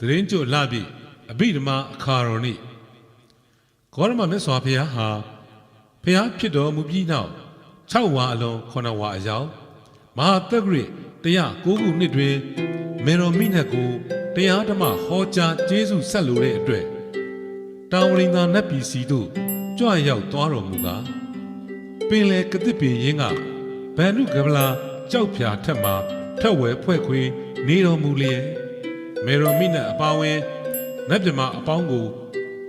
သတင်းကြိုလှပြီအဘိဓမ္မာအခါတော်နေ့ဂေါရမမြတ်စွာဘုရားဟာဘုရားဖြစ်တော်မူပြီးနောက်6ဝါအလုံး9ဝါအရောက်မဟာသက္ကရာ109ခုနှစ်တွင်မေရောမိနတ်ကိုတရားဓမ္မဟောကြားကျေးဇူးဆက်လိုတဲ့အတွက်တာဝရိန်သာနတ်ပြည်စီတို့ကြွရောက်သွားတော်မူကားပင်လေကတိပင်ရင်းကဗန္ဓုကပလာကြောက်ဖြာထက်မှထက်ဝဲဖွဲ့ခွေနေတော်မူလျက်မေရောမိနတ်အပါဝင်နတ်မြမအပေါင်းကို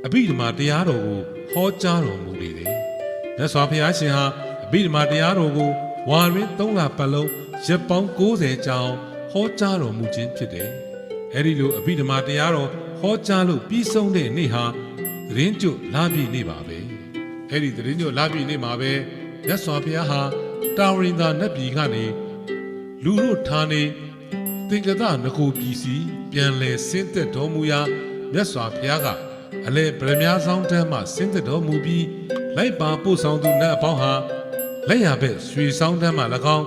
အဘိဓမ္မာတရားတော်ကိုဟောကြားတော်မူလေတယ်။မြတ်စွာဘုရားရှင်ဟာအဘိဓမ္မာတရားတော်ကိုဝါရင်း3လပတ်လုံးရက်ပေါင်း90ကြာအောင်ဟောကြားတော်မူခြင်းဖြစ်တယ်။အဲဒီလိုအဘိဓမ္မာတရားတော်ဟောကြားလို့ပြီးဆုံးတဲ့နေ့ဟာသတင်းကြွလာပြီနေ့ပါပဲ။အဲဒီသတင်းကြွလာပြီနေ့မှာပဲမြတ်စွာဘုရားဟာတာဝရိန်သာနတ်ပြည်ကနေလူတို့ဌာနေသင်္ကတနဂိုပြည်စီပြန်လဲဆင်းသက်တော်မူရာမြတ်စွာဘုရားကအလဲဗရမ ्या ဆောင်တန်းမှဆင်းသက်တော်မူပြီးလိုက်ပါပို့ဆောင်သူနတ်အပေါင်းဟာလက်ရဘက်ရွှေဆောင်တန်းမှ၎င်း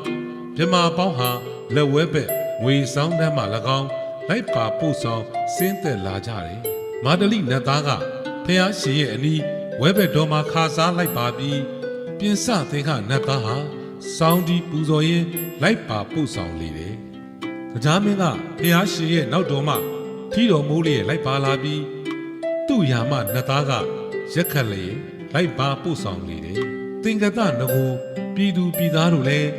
မြမအပေါင်းဟာလက်ဝဲဘက်ငွေဆောင်တန်းမှ၎င်းလိုက်ပါပို့ဆောင်ဆင်းသက်လာကြတယ်မာတလိနတ်သားကဘုရားရှင်ရဲ့အနီးဝဲဘက်တော်မှာခါစားလိုက်ပါပြီးပြင်စသင်္ခနတ်သားဟာစောင်းဒီပူဇော်ရင်းလိုက်ပါပို့ဆောင်လေတယ်ကြားမင်းကဖျားရှင်ရဲ့နောက်တော်မှထီတော်မိုးလေးလိုက်ပါလာပြီးသူ့ယာမနတ်သားကရက်ခတ်လေလိုက်ပါပို့ဆောင်လေတယ်သင်္ကတနဂိုပြည်သူပြည်သားတို့လည်း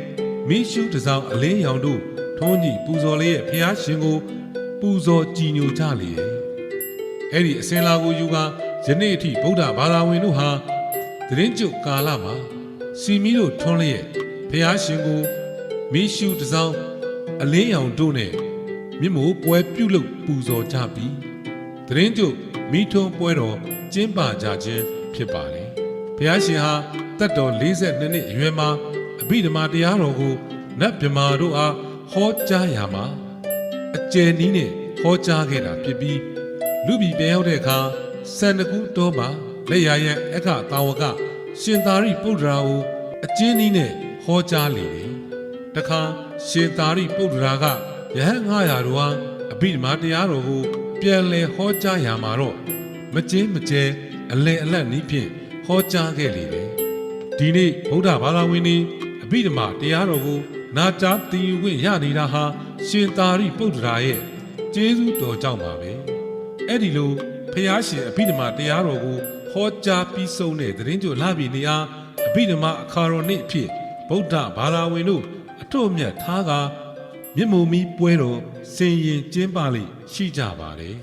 မိရှုတစောင်းအလင်းရောင်တို့ထုံးကြီးပူဇော်လေးရဲ့ဖျားရှင်ကိုပူဇော်ကြည်ညိုကြလေတယ်အဲ့ဒီအစင်လာကိုယူကယနေ့အထိဗုဒ္ဓဘာသာဝင်တို့ဟာသတင်းကြုတ်ကာလမှာစီမီတို့ထွန်းလျက်ဖျားရှင်ကိုမိရှုတစောင်းအလင်းရောင်တို့နဲ့မြင့်မိုးပွဲပြုလုပ်ပူဇော်ကြပြီးသတင်းကြုတ်မိထွန်းပွဲတော်ကျင်းပကြခြင်းဖြစ်ပါတယ်။ဘုရားရှင်ဟာတက်တော်42နှစ်အရွယ်မှာအဘိဓမ္မာတရားတော်ကိုနတ်မြမာတို့အားဟောကြားရာမှာအကျယ်နီးနဲ့ဟောကြားခဲ့တာဖြစ်ပြီးလူပြည်ပြန်ရောက်တဲ့အခါစန္ဒကူတော်မှာလက်ရရဲ့အခတာဝကရှင်သာရိပုတ္တရာကိုအကျဉ်းနီးနဲ့ဟောကြားလေတယ်။တခါရှင်သာရိပုတ္တရာကယဟန်900တို့ဟာအဘိဓမ္မာတရားတော်ကိုပြန်လည်ဟောကြားရမှာတော့မကျင်းမကျဲအလဲအလတ်နည်းဖြင့်ဟောကြားခဲ့လေတယ်။ဒီနေ့ဗုဒ္ဓဘာသာဝင်တွေအဘိဓမ္မာတရားတော်ကိုနာကြားသိယူခွင့်ရနေတာဟာရှင်သာရိပုတ္တရာရဲ့ကျေးဇူးတော်ကြောင့်ပါပဲ။အဲ့ဒီလိုဖျားရှင်အဘိဓမ္မာတရားတော်ကိုဟောကြားပြီးဆုံးတဲ့သတင်းကြိုလာပြီနေအားအဘိဓမ္မာအခါတော်နေ့အဖြစ်ဗုဒ္ဓဘာသာဝင်တို့အထွတ်အမြတ်ထားကမြင့်မိုးမီပွဲတော်ဆင်ရင်ကျင်းပလိရှိကြပါတယ်